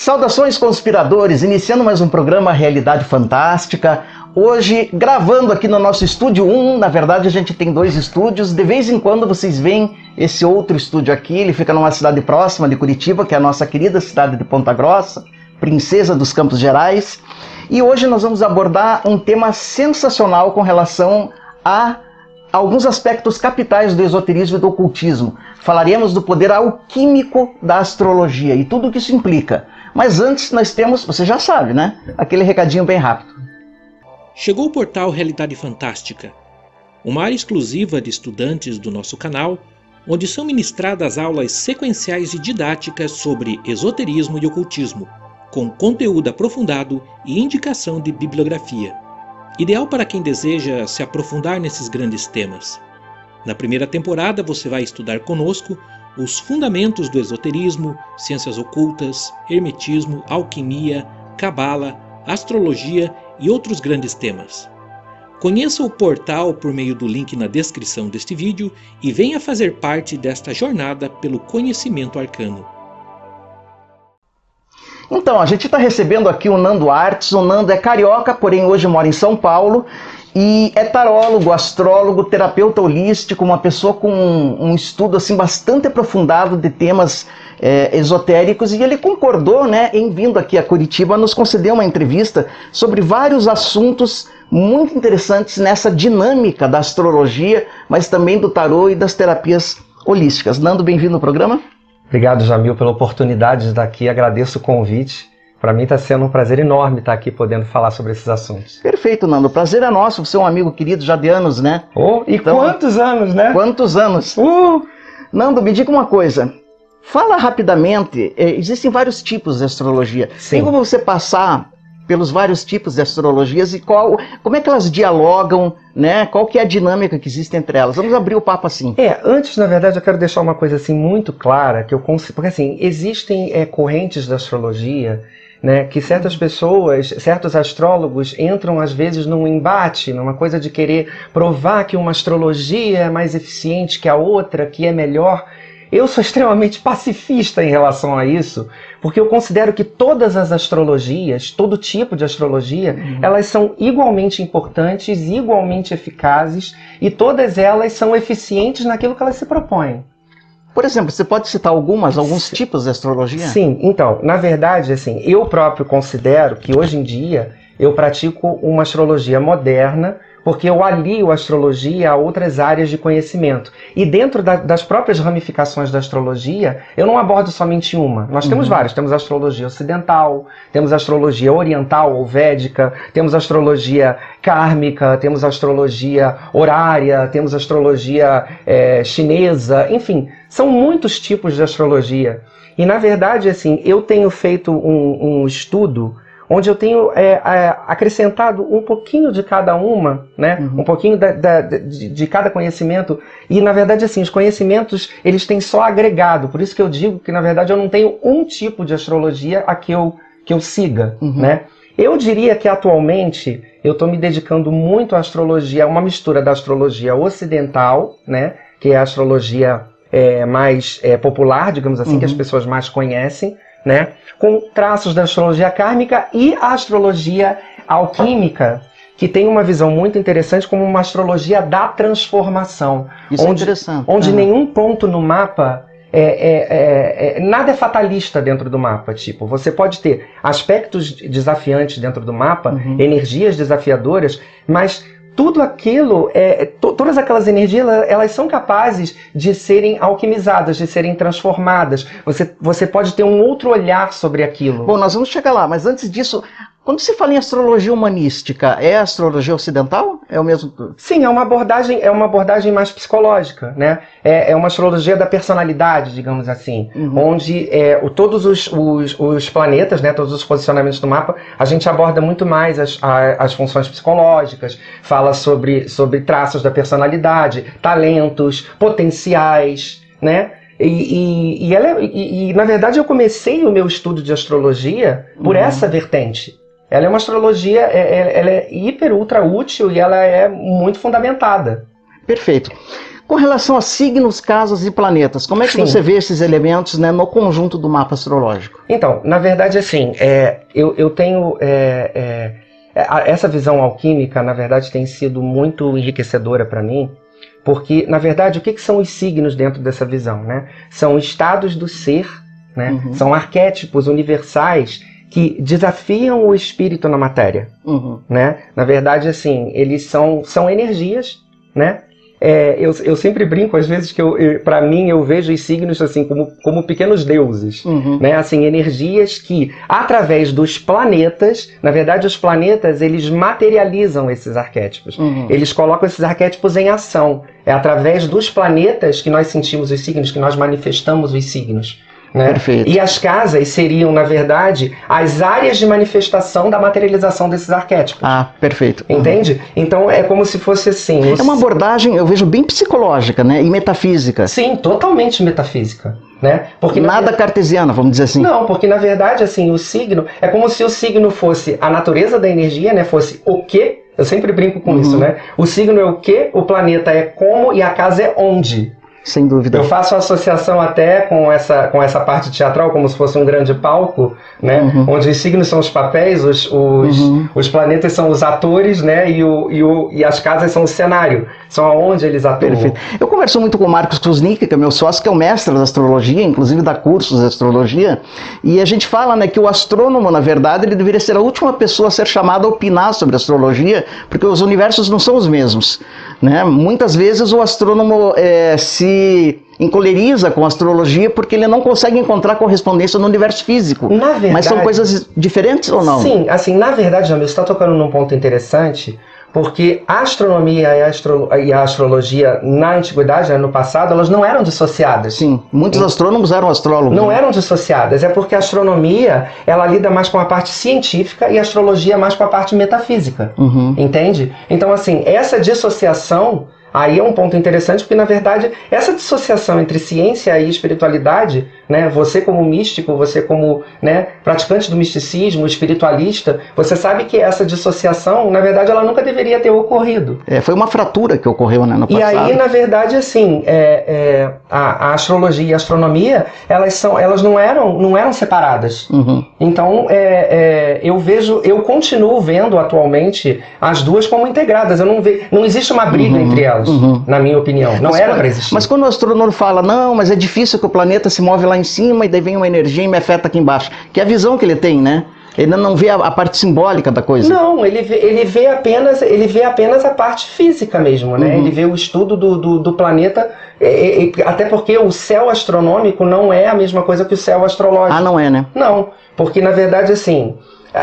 Saudações, conspiradores, iniciando mais um programa Realidade Fantástica. Hoje, gravando aqui no nosso estúdio 1, na verdade a gente tem 2 estúdios, de vez em quando vocês veem esse outro estúdio aqui, ele fica numa cidade próxima de Curitiba, que é a nossa querida cidade de Ponta Grossa, princesa dos Campos Gerais. E hoje nós vamos abordar um tema sensacional com relação a alguns aspectos capitais do esoterismo e do ocultismo. Falaremos do poder alquímico da astrologia e tudo o que isso implica. Mas antes nós temos, você já sabe, né? Aquele recadinho bem rápido. Chegou o portal Realidade Fantástica, uma área exclusiva de estudantes do nosso canal, onde são ministradas aulas sequenciais e didáticas sobre esoterismo e ocultismo, com conteúdo aprofundado e indicação de bibliografia. Ideal para quem deseja se aprofundar nesses grandes temas. Na primeira temporada você vai estudar conosco os fundamentos do esoterismo, ciências ocultas, hermetismo, alquimia, cabala, astrologia e outros grandes temas. Conheça o portal por meio do link na descrição deste vídeo e venha fazer parte desta jornada pelo conhecimento arcano. Então, a gente está recebendo aqui o Nando Artes. O Nando é carioca, porém hoje mora em São Paulo e é tarólogo, astrólogo, terapeuta holístico, uma pessoa com um estudo assim, bastante aprofundado de temas esotéricos, e ele concordou, né, em vindo aqui a Curitiba nos conceder uma entrevista sobre vários assuntos muito interessantes nessa dinâmica da astrologia, mas também do tarô e das terapias holísticas. Nando, bem-vindo ao programa. Obrigado, Jamil, pela oportunidade de estar aqui. Agradeço o convite. Para mim está sendo um prazer enorme estar aqui podendo falar sobre esses assuntos. Perfeito, Nando. O prazer é nosso. Você é um amigo querido já de anos, né? E então, quantos anos, né? Quantos anos? Nando, me diga uma coisa. Fala rapidamente. Existem vários tipos de astrologia. Sim. Tem como você passar pelos vários tipos de astrologias e como é que elas dialogam, né? Qual que é a dinâmica que existe entre elas? Vamos abrir o papo assim. Antes, na verdade, eu quero deixar uma coisa assim muito clara, que eu consigo, porque assim, existem correntes da astrologia, né, que certas pessoas, certos astrólogos entram às vezes num embate, numa coisa de querer provar que uma astrologia é mais eficiente que a outra, que é melhor. Eu sou extremamente pacifista em relação a isso, porque eu considero que todas as astrologias, todo tipo de astrologia, elas são igualmente importantes, igualmente eficazes, e todas elas são eficientes naquilo que elas se propõem. Por exemplo, você pode citar alguns tipos de astrologia? Sim, então, na verdade, assim, eu próprio considero que hoje em dia eu pratico uma astrologia moderna, porque eu alio a astrologia a outras áreas de conhecimento. E dentro das próprias ramificações da astrologia, eu não abordo somente uma. Nós temos várias. Temos a astrologia ocidental, temos a astrologia oriental ou védica, temos a astrologia kármica, temos a astrologia horária, temos a astrologia chinesa, enfim, são muitos tipos de astrologia. E, na verdade, assim, eu tenho feito um estudo onde eu tenho acrescentado um pouquinho de cada uma, né? Um pouquinho de cada conhecimento. E, na verdade, assim, os conhecimentos, eles têm só agregado. Por isso que eu digo que, na verdade, eu não tenho um tipo de astrologia a que eu siga, né? Eu diria que, atualmente, eu estou me dedicando muito à astrologia, uma mistura da astrologia ocidental, né? Que é a astrologia mais popular, digamos assim, que as pessoas mais conhecem, né, com traços da astrologia kármica e a astrologia alquímica, que tem uma visão muito interessante como uma astrologia da transformação. Isso é interessante. Onde nenhum ponto no mapa, nada é fatalista dentro do mapa. Tipo, você pode ter aspectos desafiantes dentro do mapa, energias desafiadoras, mas tudo aquilo, todas aquelas energias, elas são capazes de serem alquimizadas, de serem transformadas. Você pode ter um outro olhar sobre aquilo. Bom, nós vamos chegar lá, mas antes disso, quando se fala em astrologia humanística, é a astrologia ocidental? É o mesmo? Sim, é uma abordagem mais psicológica, né? É uma astrologia da personalidade, digamos assim, onde todos os planetas, né, todos os posicionamentos do mapa, a gente aborda muito mais as funções psicológicas, fala sobre traços da personalidade, talentos, potenciais, né? E na verdade eu comecei o meu estudo de astrologia por essa vertente. Ela é uma astrologia, ela é hiper ultra útil e ela é muito fundamentada. Perfeito. Com relação a signos, casas e planetas, como é que Sim. você vê esses elementos, né, no conjunto do mapa astrológico? Então, na verdade, assim, eu tenho... essa visão alquímica, na verdade, tem sido muito enriquecedora para mim, porque, na verdade, o que são os signos dentro dessa visão, né? São estados do ser, né? São arquétipos universais que desafiam o espírito na matéria, né? Na verdade, assim, eles são energias, né? Eu sempre brinco, às vezes, que para mim eu vejo os signos assim como pequenos deuses, né? Assim, energias que, através dos planetas, na verdade, os planetas, eles materializam esses arquétipos. Eles colocam esses arquétipos em ação. É através dos planetas que nós sentimos os signos, que nós manifestamos os signos. Né? Perfeito. E as casas seriam, na verdade, as áreas de manifestação da materialização desses arquétipos. Ah, perfeito. Entende? Então é como se fosse assim... É uma abordagem, eu vejo, bem psicológica, né? E metafísica. Sim, totalmente metafísica. Né? Porque, nada cartesiana, vamos dizer assim. Não, porque na verdade, assim, o signo... É como se o signo fosse a natureza da energia, né? Fosse o quê? Eu sempre brinco com isso, né? O signo é o quê, o planeta é como e a casa é onde. Sem dúvida. Eu faço associação até com essa parte teatral, como se fosse um grande palco, né? Onde os signos são os papéis, os planetas são os atores, né? E as casas são o cenário, são aonde eles atuam. Perfeito. Eu converso muito com o Marcos Krusnick, que é meu sócio, que é o mestre da astrologia, inclusive dá cursos de astrologia, e a gente fala, né, que o astrônomo, na verdade, ele deveria ser a última pessoa a ser chamada a opinar sobre astrologia, porque os universos não são os mesmos, né? Muitas vezes o astrônomo se encoleriza com a astrologia porque ele não consegue encontrar correspondência no universo físico. Na verdade, mas são coisas diferentes ou não? Sim, assim, na verdade, Jamil, você está tocando num ponto interessante, porque a astronomia e a astrologia na antiguidade, né, no passado, elas não eram dissociadas. Sim, muitos astrônomos eram astrólogos. Não eram dissociadas, é porque a astronomia, ela lida mais com a parte científica e a astrologia mais com a parte metafísica, entende? Então, assim, essa dissociação... Aí é um ponto interessante, porque, na verdade, essa dissociação entre ciência e espiritualidade, né, você como místico, você como, né, praticante do misticismo, espiritualista, você sabe que essa dissociação, na verdade, ela nunca deveria ter ocorrido. Foi uma fratura que ocorreu, né, no passado. E aí, na verdade, assim, a astrologia e a astronomia, elas não eram separadas. Então, eu continuo vendo atualmente as duas como integradas. Não existe uma briga entre elas. Na minha opinião, não era para existir. Mas quando o astrônomo fala, não, mas é difícil que o planeta se move lá em cima e daí vem uma energia e me afeta aqui embaixo, que é a visão que ele tem, né? Ele não vê a parte simbólica da coisa. Não, ele vê apenas a parte física mesmo, né? Ele vê o estudo do planeta, até porque o céu astronômico não é a mesma coisa que o céu astrológico. Ah, não é, né? Não, porque na verdade, assim...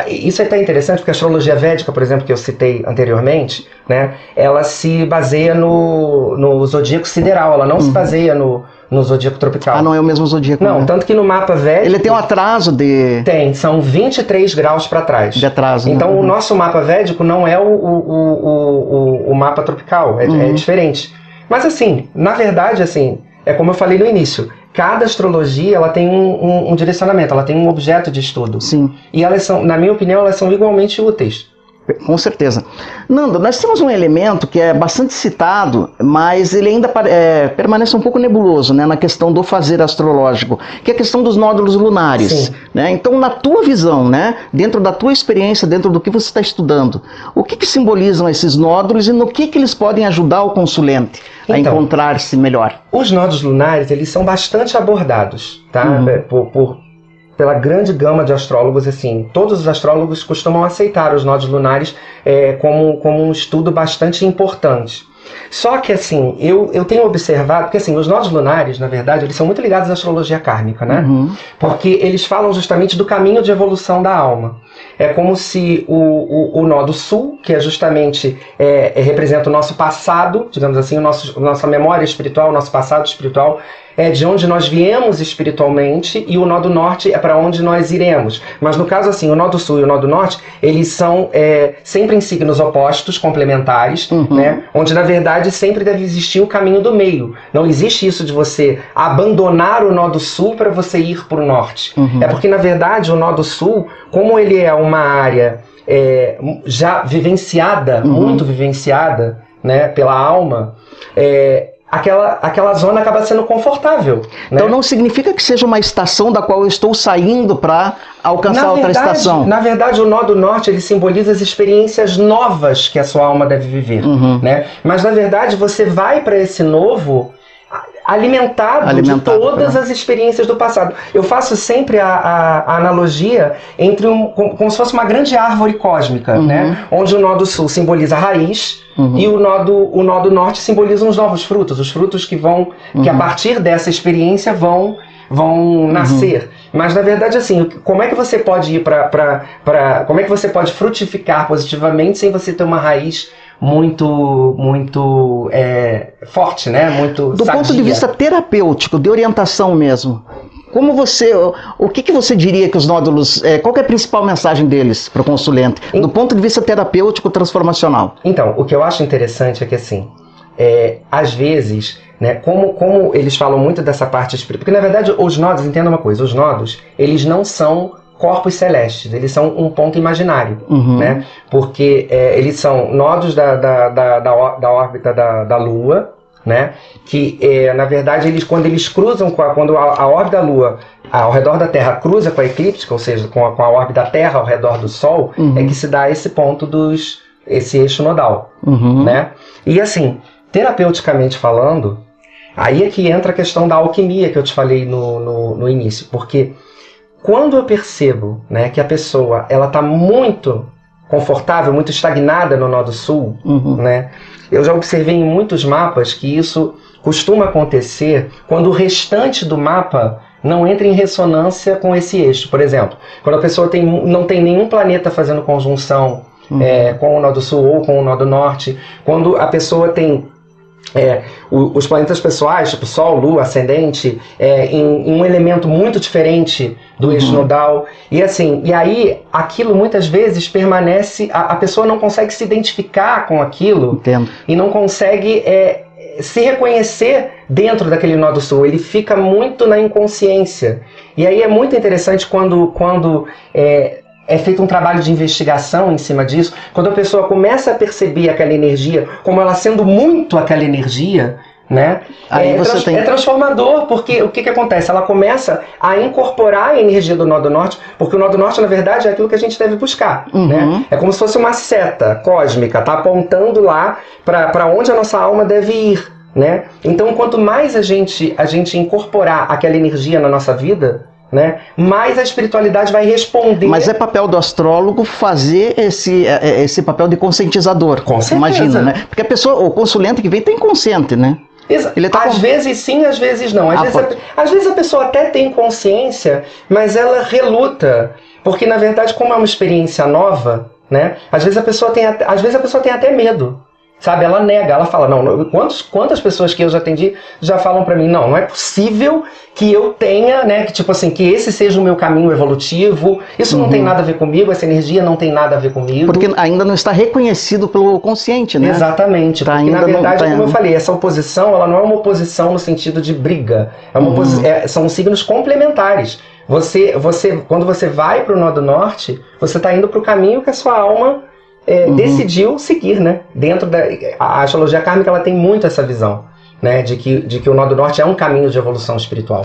Isso é até interessante, porque a astrologia védica, por exemplo, que eu citei anteriormente, né, ela se baseia no zodíaco sideral, ela não se baseia no zodíaco tropical. Ah, não é o mesmo zodíaco. Não, tanto que no mapa védico... Ele tem um atraso de... são 23 graus para trás. De atraso. Então, o nosso mapa védico não é o mapa tropical, é diferente. Mas, assim, na verdade, assim, é como eu falei no início... Cada astrologia, ela tem um direcionamento, ela tem um objeto de estudo. Sim. E elas são, na minha opinião, elas são igualmente úteis. Com certeza. Nando, nós temos um elemento que é bastante citado, mas ele ainda permanece um pouco nebuloso, né, na questão do fazer astrológico, que é a questão dos nódulos lunares. Né? Então, na tua visão, né, dentro da tua experiência, dentro do que você está estudando, o que simbolizam esses nódulos e no que eles podem ajudar o consulente a encontrar-se melhor? Os nódulos lunares, eles são bastante abordados, tá? Pela grande gama de astrólogos, assim, todos os astrólogos costumam aceitar os nódulos lunares como um estudo bastante importante. Só que, assim, eu tenho observado, porque, assim, os nódulos lunares, na verdade, eles são muito ligados à astrologia kármica, né? Porque eles falam justamente do caminho de evolução da alma. É como se o nó do sul, que é justamente representa o nosso passado, digamos assim, nossa memória espiritual, o nosso passado espiritual, é de onde nós viemos espiritualmente, e o nó do norte é para onde nós iremos. Mas no caso, assim, o nó do sul e o nó do norte, eles são sempre em signos opostos, complementares, né? Onde na verdade sempre deve existir o caminho do meio. Não existe isso de você abandonar o nó do sul para você ir para o norte. É porque na verdade o nó do sul, como ele é uma área já vivenciada, muito vivenciada, né, pela alma, aquela zona acaba sendo confortável. Então não significa que seja uma estação da qual eu estou saindo para alcançar outra estação. Na verdade, o nó do norte ele simboliza as experiências novas que a sua alma deve viver. Né? Mas na verdade você vai para esse novo alimentado de todas as experiências do passado. Eu faço sempre a analogia entre como se fosse uma grande árvore cósmica, né? Onde o nó do sul simboliza a raiz e o nó do norte simboliza os novos frutos, os frutos que a partir dessa experiência vão nascer. Mas na verdade, assim, como é que você pode ir como é que você pode frutificar positivamente sem você ter uma raiz muito forte, né? Muito do sadia. Ponto de vista terapêutico, de orientação mesmo, o que você diria que os nódulos, qual que é a principal mensagem deles para o consulente, do ponto de vista terapêutico transformacional? Então, o que eu acho interessante é que, assim, às vezes, né, como eles falam muito dessa parte espiritual, porque na verdade os nódulos, entenda uma coisa, os nódulos, eles não são corpos celestes, eles são um ponto imaginário, né? Porque eles são nódulos da órbita da Lua, né? Que na verdade quando eles cruzam quando a órbita da Lua ao redor da Terra cruza com a eclíptica, ou seja, com a órbita da Terra ao redor do Sol, é que se dá esse ponto esse eixo nodal, né? E assim, terapeuticamente falando, aí é que entra a questão da alquimia que eu te falei no início, porque quando eu percebo, né, que a pessoa ela está muito confortável, muito estagnada no nó do sul, né, eu já observei em muitos mapas que isso costuma acontecer quando o restante do mapa não entra em ressonância com esse eixo. Por exemplo, quando a pessoa não tem nenhum planeta fazendo conjunção com o nó do sul ou com o nó do norte, quando a pessoa tem os planetas pessoais, tipo Sol, Lua, Ascendente, em um elemento muito diferente do eixo nodal, e aí aquilo muitas vezes permanece, a pessoa não consegue se identificar com aquilo. Entendo. E não consegue se reconhecer dentro daquele nó do sul, ele fica muito na inconsciência. E aí é muito interessante quando é feito um trabalho de investigação em cima disso, quando a pessoa começa a perceber aquela energia, como ela sendo muito aquela energia, né? É transformador, porque o que acontece? Ela começa a incorporar a energia do nó do norte, porque o nó do norte, na verdade, é aquilo que a gente deve buscar, né? É como se fosse uma seta cósmica, tá apontando lá para onde a nossa alma deve ir, né? Então, quanto mais a gente incorporar aquela energia na nossa vida, né, mais a espiritualidade vai responder. Mas é papel do astrólogo fazer esse papel de conscientizador. Com certeza. Imagina, né? Porque o consulente que vem está inconsciente, né? Às vezes sim, às vezes não. Às vezes a pessoa até tem consciência, mas ela reluta. Porque, na verdade, como é uma experiência nova, né, às vezes a pessoa tem até medo. Sabe, ela nega, ela fala, não, quantas pessoas que eu já atendi já falam pra mim, não é possível que eu tenha, né, que tipo assim, que esse seja o meu caminho evolutivo, isso não tem nada a ver comigo, essa energia não tem nada a ver comigo. Porque ainda não está reconhecido pelo consciente, né? Exatamente, porque na verdade, como eu falei, essa oposição, ela não é uma oposição no sentido de briga, são signos complementares. Quando você vai pro nó do norte, você está indo pro caminho que a sua alma decidiu seguir, né? A astrologia kármica, ela tem muito essa visão, né? De que o nó do norte é um caminho de evolução espiritual.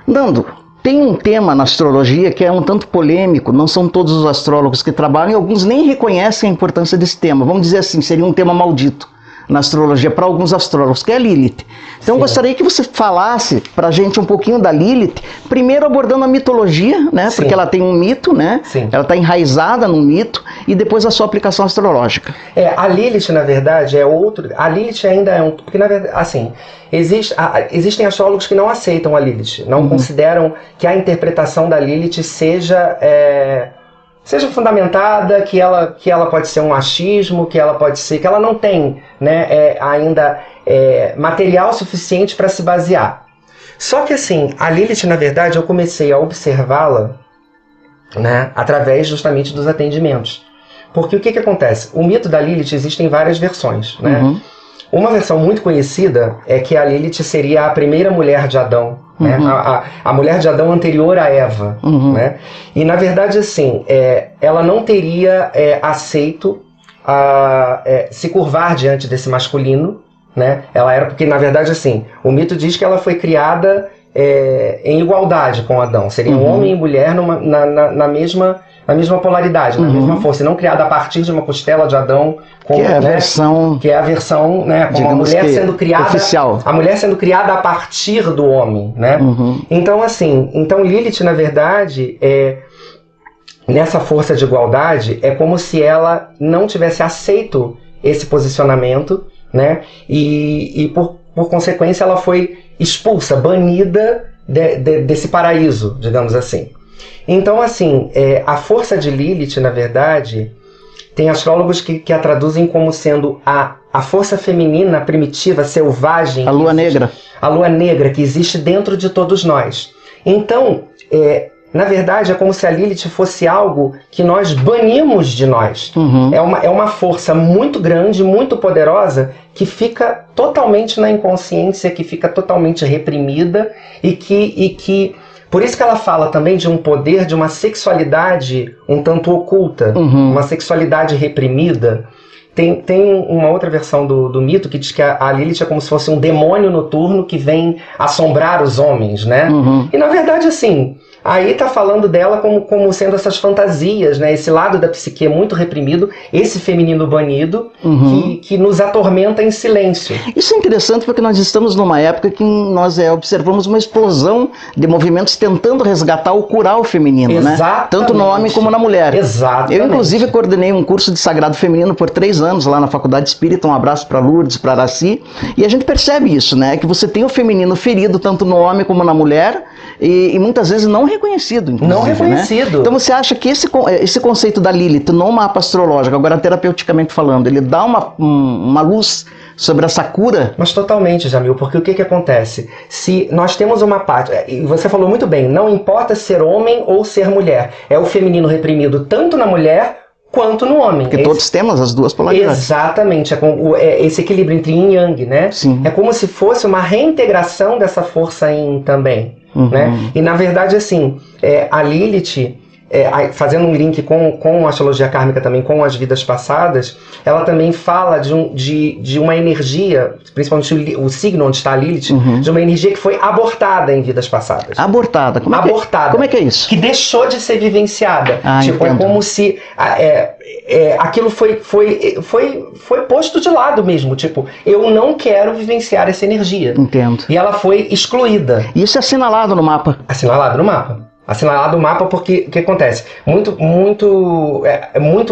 Nando, tem um tema na astrologia que é um tanto polêmico, não são todos os astrólogos que trabalham e alguns nem reconhecem a importância desse tema. Vamos dizer assim, seria um tema maldito na astrologia para alguns astrólogos, que é a Lilith. Então eu gostaria que você falasse para a gente um pouquinho da Lilith, primeiro abordando a mitologia, né? Sim. Porque ela tem um mito, né? Sim. Ela está enraizada num mito, e depois a sua aplicação astrológica. A Lilith, na verdade, é outro... A Lilith ainda é um... Porque, na verdade, assim, existem astrólogos que não aceitam a Lilith, não consideram que a interpretação da Lilith seja fundamentada, que ela pode ser um achismo, que ela não tem, né, ainda material suficiente para se basear. Só que assim, a Lilith, na verdade, eu comecei a observá-la, né, através justamente dos atendimentos. Porque o que acontece? O mito da Lilith existem várias versões, né? Uma versão muito conhecida é que a Lilith seria a primeira mulher de Adão, né? A mulher de Adão anterior a Eva, né? E na verdade, assim, ela não teria aceito se curvar diante desse masculino, né? Ela era, porque na verdade assim, o mito diz que ela foi criada em igualdade com Adão. Seria homem e mulher na mesma polaridade, na mesma força, e não criada a partir de uma costela de Adão, como, que é a né, versão, que é a versão, né, como a mulher sendo criada oficial. A mulher sendo criada a partir do homem, né? Então assim, Lilith na verdade nessa força de igualdade é como se ela não tivesse aceito esse posicionamento, né? E por consequência ela foi expulsa, banida desse paraíso, digamos assim. Então, assim, a força de Lilith, na verdade, tem astrólogos que a traduzem como sendo a força feminina primitiva, selvagem. A lua negra. A lua negra que existe dentro de todos nós. Então, na verdade, é como se a Lilith fosse algo que nós banimos de nós. É uma força muito grande, muito poderosa, que fica totalmente na inconsciência, que fica totalmente reprimida e que por isso que ela fala também de um poder, de uma sexualidade um tanto oculta, uma sexualidade reprimida. Tem uma outra versão do mito que diz que a Lilith é como se fosse um demônio noturno que vem assombrar os homens, né? E na verdade, assim, aí tá falando dela como sendo essas fantasias, né? Esse lado da psique muito reprimido, esse feminino banido, que nos atormenta em silêncio. Isso é interessante porque nós estamos numa época que nós observamos uma explosão de movimentos tentando resgatar ou curar o feminino, né? Tanto no homem como na mulher. Exatamente. Eu, inclusive, coordenei um curso de Sagrado Feminino por 3 anos lá na Faculdade Espírita. Um abraço para Lourdes, para Araci. E a gente percebe isso, né? Que você tem o feminino ferido tanto no homem como na mulher e muitas vezes não reconhecido, inclusive, não reconhecido. Né? Então você acha que esse conceito da Lilith no mapa astrológico, agora terapeuticamente falando, ele dá uma luz sobre essa cura? Mas totalmente, Jamil, porque o que acontece? Se nós temos uma parte, e você falou muito bem, não importa ser homem ou ser mulher, é o feminino reprimido tanto na mulher quanto no homem. Porque todos temos as duas polaridades. Exatamente, esse equilíbrio entre yin e yang, né? Sim. É como se fosse uma reintegração dessa força yin também. Né? E na verdade, assim, a Lilith, fazendo um link com a astrologia kármica também, com as vidas passadas, ela também fala de uma energia, principalmente o signo onde está a Lilith, de uma energia que foi abortada em vidas passadas. Abortada? Como é que é isso? Que deixou de ser vivenciada. Tipo, entendo. é como se aquilo foi posto de lado mesmo. Tipo, eu não quero vivenciar essa energia. Entendo. E ela foi excluída. Isso é assinalado no mapa? Assinalado no mapa. Assinalado o mapa porque o que acontece? Muito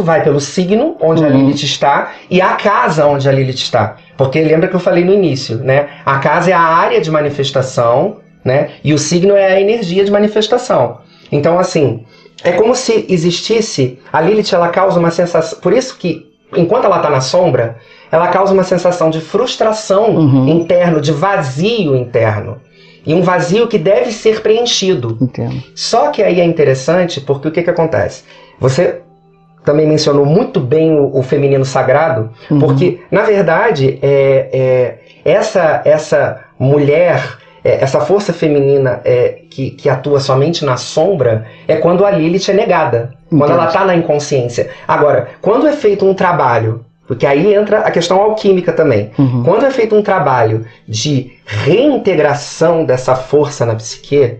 vai pelo signo onde a Lilith está e a casa onde a Lilith está. Porque lembra que eu falei no início, né? A casa é a área de manifestação, né? E o signo é a energia de manifestação. Então, assim, é como se existisse... A Lilith, ela causa uma sensação... Por isso que, enquanto ela está na sombra, ela causa uma sensação de frustração interno, de vazio interno. E um vazio que deve ser preenchido. Entendo. Só que aí é interessante porque o que acontece? Você também mencionou muito bem o feminino sagrado, porque, na verdade, essa mulher, essa força feminina que atua somente na sombra, é quando a Lilith é negada, quando ela está na inconsciência. Agora, quando é feito um trabalho, porque aí entra a questão alquímica também. Quando é feito um trabalho de reintegração dessa força na psique,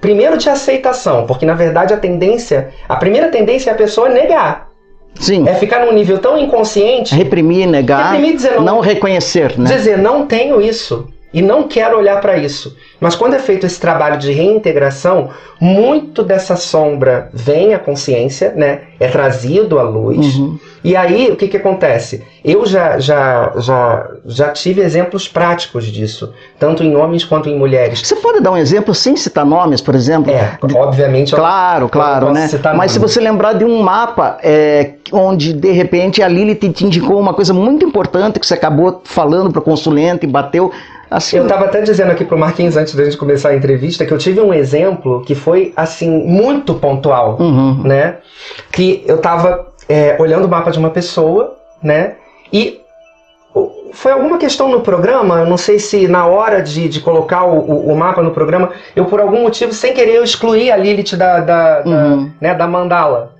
primeiro de aceitação, porque na verdade a primeira tendência é a pessoa negar. Sim. É ficar num nível tão inconsciente... Reprimir, negar, dizer não reconhecer, né? Dizer, não tenho isso. E não quero olhar para isso. Mas quando é feito esse trabalho de reintegração, muito dessa sombra vem à consciência, né? É trazido à luz. E aí, o que acontece? Eu já tive exemplos práticos disso, tanto em homens quanto em mulheres. Você pode dar um exemplo sem citar nomes, por exemplo? Obviamente. Claro, né? Mas se você lembrar de um mapa onde, de repente, a Lilith te indicou uma coisa muito importante que você acabou falando para o consulente e bateu... Assim... Eu estava até dizendo aqui pro Marquinhos, antes da gente começar a entrevista, que eu tive um exemplo que foi, assim, muito pontual, né? Que eu estava olhando o mapa de uma pessoa, né? E foi alguma questão no programa, não sei se na hora de colocar o mapa no programa, eu, por algum motivo, sem querer, eu excluí a Lilith da mandala.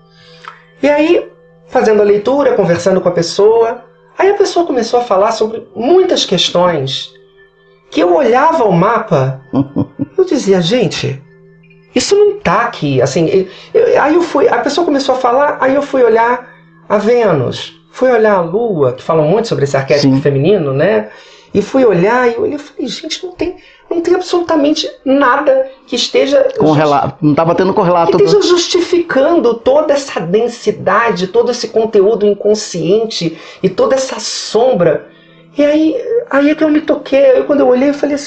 E aí, fazendo a leitura, conversando com a pessoa... Aí a pessoa começou a falar sobre muitas questões que eu olhava o mapa, eu dizia, gente, isso não tá aqui. Assim, a pessoa começou a falar, aí eu fui olhar a Vênus, fui olhar a Lua, que falam muito sobre esse arquétipo Sim. feminino, né? E fui olhar e eu olhei e falei, gente, não tem absolutamente nada que esteja... Não tá batendo correlato. Que esteja justificando toda essa densidade, todo esse conteúdo inconsciente e toda essa sombra. E aí é que eu me toquei. Aí quando eu olhei, eu falei,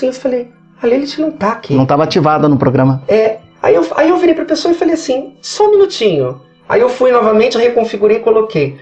a Lilith não tá aqui. Não estava ativada no programa. Aí eu virei pra pessoa e falei assim, só um minutinho. Aí eu fui novamente, reconfigurei e coloquei.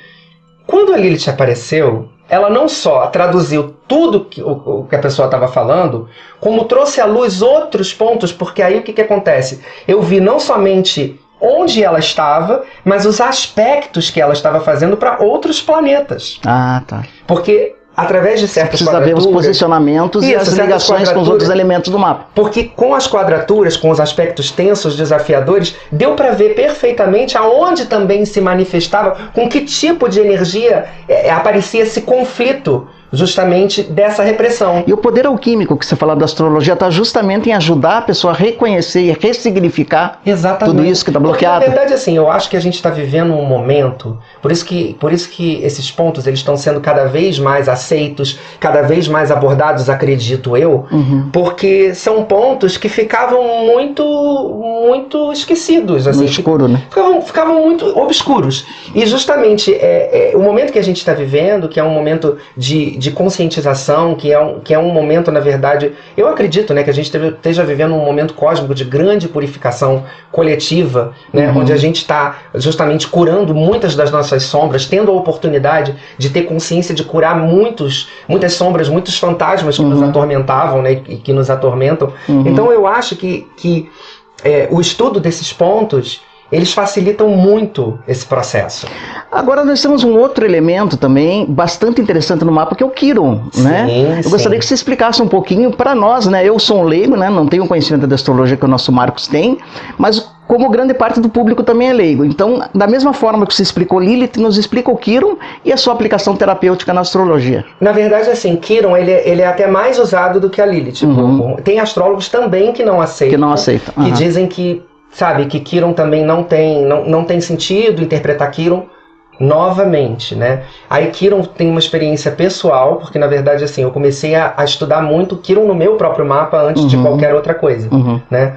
Quando a Lilith apareceu, ela não só traduziu tudo o que a pessoa estava falando, como trouxe à luz outros pontos, porque aí o que acontece? Eu vi não somente onde ela estava, mas os aspectos que ela estava fazendo para outros planetas. Ah, tá. Porque através de certas precisa ver os posicionamentos e as ligações com os outros elementos do mapa. Porque com as quadraturas, com os aspectos tensos, desafiadores, deu para ver perfeitamente aonde também se manifestava, com que tipo de energia aparecia esse conflito justamente dessa repressão. E o poder alquímico que você fala da astrologia está justamente em ajudar a pessoa a reconhecer e ressignificar tudo isso que está bloqueado. Porque, na verdade, assim, eu acho que a gente está vivendo um momento, por isso que esses pontos eles estão sendo cada vez mais aceitos, cada vez mais abordados, acredito eu, porque são pontos que ficavam muito esquecidos. Assim, no escuro, né? Ficavam muito obscuros. E justamente o momento que a gente está vivendo, que é um momento de conscientização, que é um momento, na verdade, eu acredito, né, que a gente esteja vivendo um momento cósmico de grande purificação coletiva, né, onde a gente está justamente curando muitas das nossas sombras, tendo a oportunidade de ter consciência de curar muitas sombras, muitos fantasmas que nos atormentavam, né, e que nos atormentam. Então eu acho que o estudo desses pontos, eles facilitam muito esse processo. Agora nós temos um outro elemento também bastante interessante no mapa, que é o Quiron, né? Eu gostaria que você explicasse um pouquinho para nós, né? Eu sou um leigo, né? Não tenho conhecimento da astrologia que o nosso Marcos tem, mas como grande parte do público também é leigo. Então, da mesma forma que você explicou Lilith, nos explica o Quiron e a sua aplicação terapêutica na astrologia. Na verdade, assim, Quiron, ele é até mais usado do que a Lilith. Tem astrólogos também que não aceitam. Que dizem que, sabe, que Quiron também não tem sentido interpretar Quiron novamente, né? Aí Quiron tem uma experiência pessoal, porque na verdade, assim, eu comecei a estudar muito Quiron no meu próprio mapa antes de qualquer outra coisa, né?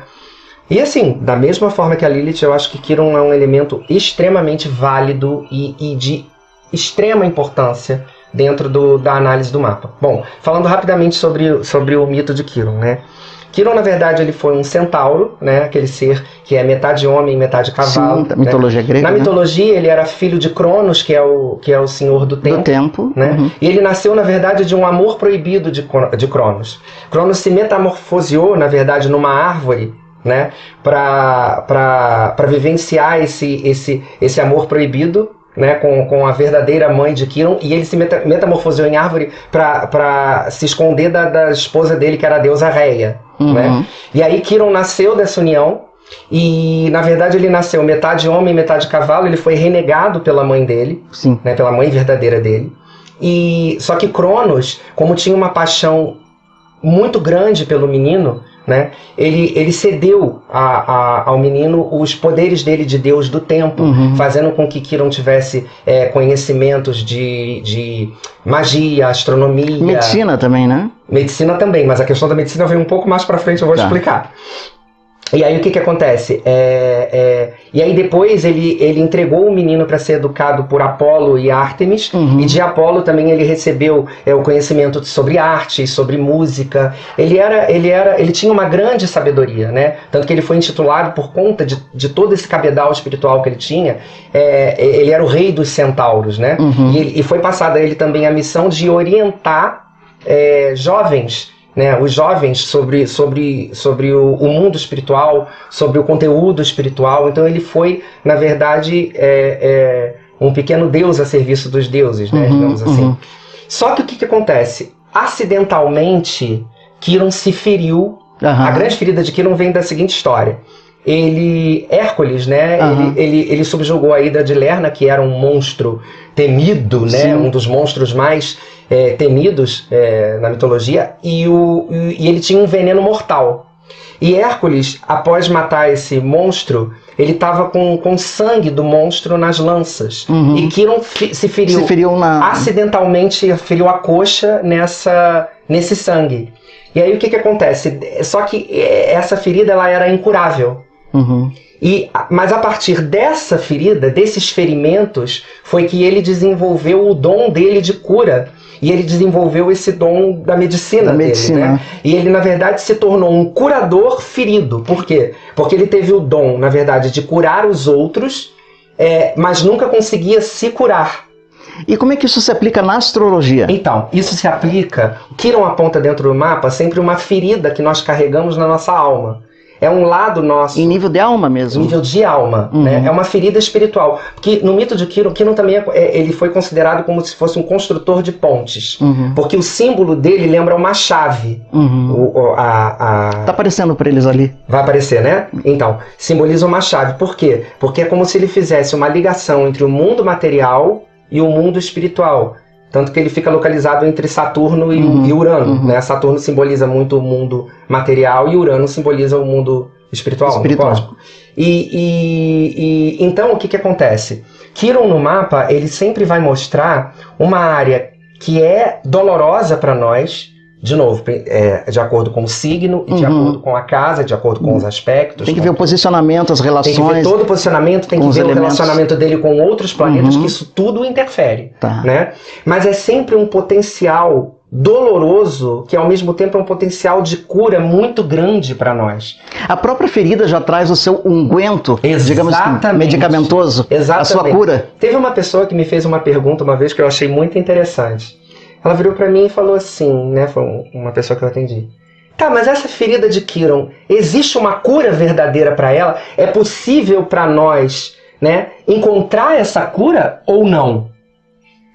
E assim, da mesma forma que a Lilith, eu acho que Quiron é um elemento extremamente válido e de extrema importância dentro da análise do mapa. Bom, falando rapidamente sobre o mito de Quiron, né? Quiron, na verdade, ele foi um centauro, né? Aquele ser que é metade homem e metade cavalo. Sim, da mitologia grega. Na mitologia, ele era filho de Cronos, que é o senhor do tempo. Né? E ele nasceu, na verdade, de um amor proibido de Cronos. Cronos se metamorfoseou, na verdade, numa árvore, né? Para vivenciar esse amor proibido, né, com a verdadeira mãe de Quiron, e ele se metamorfoseou em árvore para se esconder da esposa dele, que era a deusa Reia. Né? E aí Quiron nasceu dessa união, e na verdade ele nasceu metade homem, metade cavalo. Ele foi renegado pela mãe dele, né, pela mãe verdadeira dele. Só que Cronos, como tinha uma paixão muito grande pelo menino, né, ele cedeu ao menino os poderes dele de deus do tempo, fazendo com que Quiron tivesse conhecimentos de magia, astronomia... Medicina também, né? Medicina também, mas a questão da medicina vem um pouco mais pra frente, eu vou explicar. E aí o que acontece? E aí depois ele entregou o menino para ser educado por Apolo e Ártemis, e de Apolo também ele recebeu o conhecimento sobre arte, sobre música. Ele tinha uma grande sabedoria, né? Tanto que ele foi intitulado, por conta de todo esse cabedal espiritual que ele tinha, ele era o rei dos centauros, né? E foi passada a ele também a missão de orientar jovens, né, os jovens sobre o mundo espiritual, sobre o conteúdo espiritual. Então ele foi, na verdade, um pequeno deus a serviço dos deuses, né, digamos assim. Só que o que acontece? Acidentalmente, Quiron se feriu. A grande ferida de Quiron vem da seguinte história. Hércules, né? Ele subjugou a Hidra de Lerna, que era um monstro temido, né? Sim. Um dos monstros mais temidos na mitologia, e ele tinha um veneno mortal. E Hércules, após matar esse monstro, ele estava com sangue do monstro nas lanças. E Quirón se feriu acidentalmente, feriu a coxa nesse sangue. E aí o que acontece? Só que essa ferida ela era incurável. Mas a partir dessa ferida, desses ferimentos, foi que ele desenvolveu o dom dele de cura. E ele desenvolveu esse dom da medicina dele, né? E ele, na verdade, se tornou um curador ferido. Por quê? Porque ele teve o dom, na verdade, de curar os outros, mas nunca conseguia se curar. E como é que isso se aplica na astrologia? Então, isso se aplica... Quirón aponta dentro do mapa sempre uma ferida que nós carregamos na nossa alma. É um lado nosso. Em nível de alma mesmo? Em nível de alma, né? É uma ferida espiritual. Porque no mito de Quirón também ele foi considerado como se fosse um construtor de pontes. Porque o símbolo dele lembra uma chave. Tá aparecendo para eles ali. Vai aparecer, né? Então, simboliza uma chave. Por quê? Porque é como se ele fizesse uma ligação entre o mundo material e o mundo espiritual. Tanto que ele fica localizado entre Saturno e Urano. Né? Saturno simboliza muito o mundo material e Urano simboliza o mundo espiritual. Cósmico. Então, o que acontece? Quirón no mapa, ele sempre vai mostrar uma área que é dolorosa para nós, de novo, de acordo com o signo, e de acordo com a casa, de acordo com os aspectos. Tem que ver o posicionamento, as relações. Tem que ver todo o posicionamento, tem que ver o relacionamento dele com outros planetas, que isso tudo interfere. Né? Mas é sempre um potencial doloroso, que ao mesmo tempo é um potencial de cura muito grande para nós. A própria ferida já traz o seu unguento, digamos assim, medicamentoso, a sua cura. Teve uma pessoa que me fez uma pergunta uma vez que eu achei muito interessante. Ela virou para mim e falou assim, né? Foi uma pessoa que eu atendi. Tá, mas essa ferida de Quirón, existe uma cura verdadeira para ela? É possível para nós, né, encontrar essa cura ou não?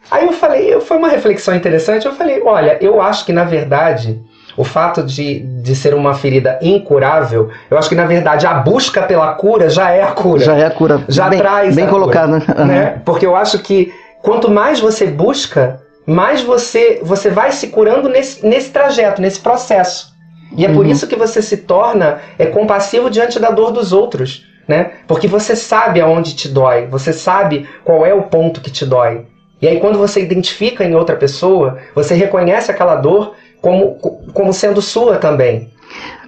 Aí eu falei, foi uma reflexão interessante. Eu falei, olha, eu acho que na verdade o fato de ser uma ferida incurável, eu acho que na verdade a busca pela cura já é a cura. Já é a cura. Já traz bem a colocado, cura, né? Porque eu acho que quanto mais você busca, mais você vai se curando nesse trajeto, nesse processo. E é por isso que você se torna compassivo diante da dor dos outros, né? Porque você sabe aonde te dói, você sabe qual é o ponto que te dói. E aí quando você identifica em outra pessoa, você reconhece aquela dor como sendo sua também.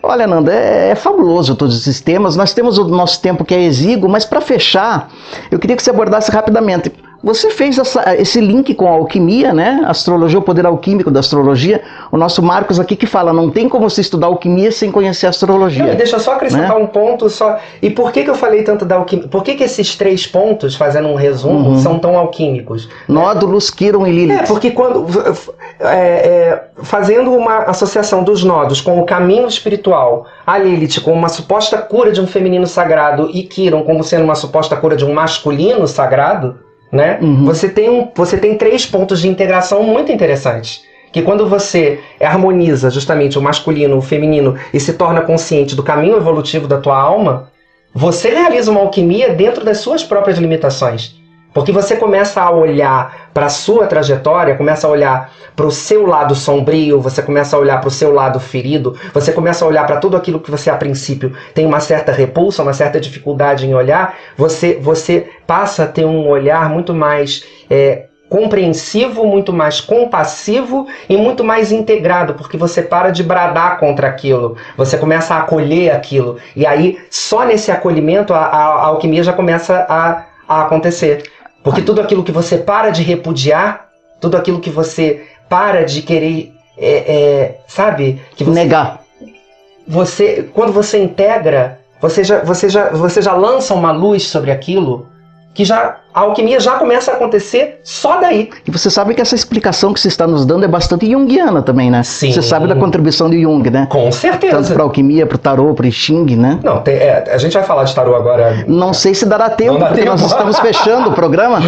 Olha, Nanda, é fabuloso todos esses temas. Nós temos o nosso tempo que é exíguo, mas para fechar, eu queria que você abordasse rapidamente. Você fez esse link com a alquimia, né? Astrologia, o poder alquímico da astrologia. O nosso Marcos aqui que fala, não tem como se estudar alquimia sem conhecer a astrologia. Não, deixa eu só acrescentar um ponto só. E por que eu falei tanto da alquimia? Por que esses 3 pontos, fazendo um resumo, são tão alquímicos? Nódulos, Quirón e Lilith. Porque quando fazendo uma associação dos nodos com o caminho espiritual, a Lilith como uma suposta cura de um feminino sagrado e Quirón como sendo uma suposta cura de um masculino sagrado, né? Você tem 3 pontos de integração muito interessantes. Que quando você harmoniza justamente o masculino, o feminino e se torna consciente do caminho evolutivo da tua alma, você realiza uma alquimia dentro das suas próprias limitações. Porque você começa a olhar para a sua trajetória, começa a olhar para o seu lado sombrio, você começa a olhar para o seu lado ferido, você começa a olhar para tudo aquilo que você a princípio tem uma certa repulsa, uma certa dificuldade em olhar, você passa a ter um olhar muito mais compreensivo, muito mais compassivo e muito mais integrado, porque você para de bradar contra aquilo, você começa a acolher aquilo, e aí só nesse acolhimento a alquimia já começa a acontecer. Porque tudo aquilo que você para de repudiar, tudo aquilo que você para de querer, sabe? Que você, negar. Quando você integra, você já lança uma luz sobre aquilo que já A alquimia já começa a acontecer só daí. E você sabe que essa explicação que você está nos dando é bastante junguiana também, né? Sim. Você sabe da contribuição de Jung, né? Com certeza. Tanto para alquimia, para o tarô, para o I Ching, né? Não, a gente vai falar de tarô agora. Não sei se dará tempo, porque nós estamos fechando o programa,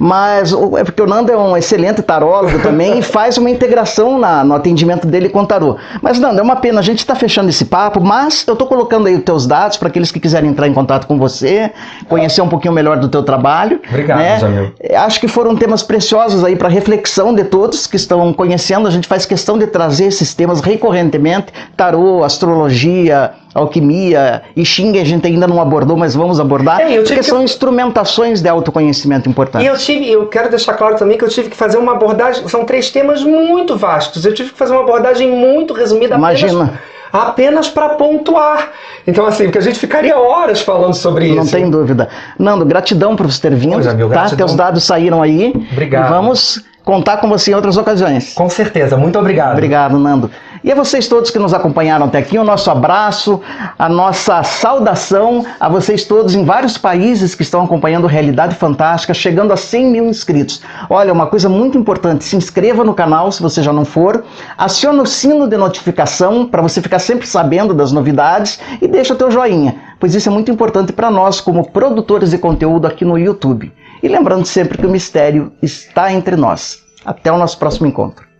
mas é porque o Nando é um excelente tarólogo também e faz uma integração no atendimento dele com o tarô. Mas, Nando, é uma pena, a gente está fechando esse papo, mas eu estou colocando aí os teus dados para aqueles que quiserem entrar em contato com você, conhecer um pouquinho melhor do teu trabalho. Obrigado, né? Jamil. Acho que foram temas preciosos aí para reflexão de todos que estão conhecendo. A gente faz questão de trazer esses temas recorrentemente: tarô, astrologia, alquimia, I Ching a gente ainda não abordou, mas vamos abordar, porque são instrumentações de autoconhecimento importantes. E eu quero deixar claro também que eu tive que fazer uma abordagem, são 3 temas muito vastos, eu tive que fazer uma abordagem muito resumida. Imagina. Apenas para pontuar. Então, assim, porque a gente ficaria horas falando sobre isso. Não tem dúvida. Nando, gratidão por você ter vindo. Pois, amigo, tá? Teus dados saíram aí. Obrigado. E vamos contar com você em outras ocasiões. Com certeza. Muito obrigado. Obrigado, Nando. E a vocês todos que nos acompanharam até aqui, o nosso abraço, a nossa saudação a vocês todos em vários países que estão acompanhando Realidade Fantástica, chegando a 100 mil inscritos. Olha, uma coisa muito importante, se inscreva no canal se você já não for, aciona o sino de notificação para você ficar sempre sabendo das novidades e deixa o teu joinha, pois isso é muito importante para nós como produtores de conteúdo aqui no YouTube. E lembrando sempre que o mistério está entre nós. Até o nosso próximo encontro.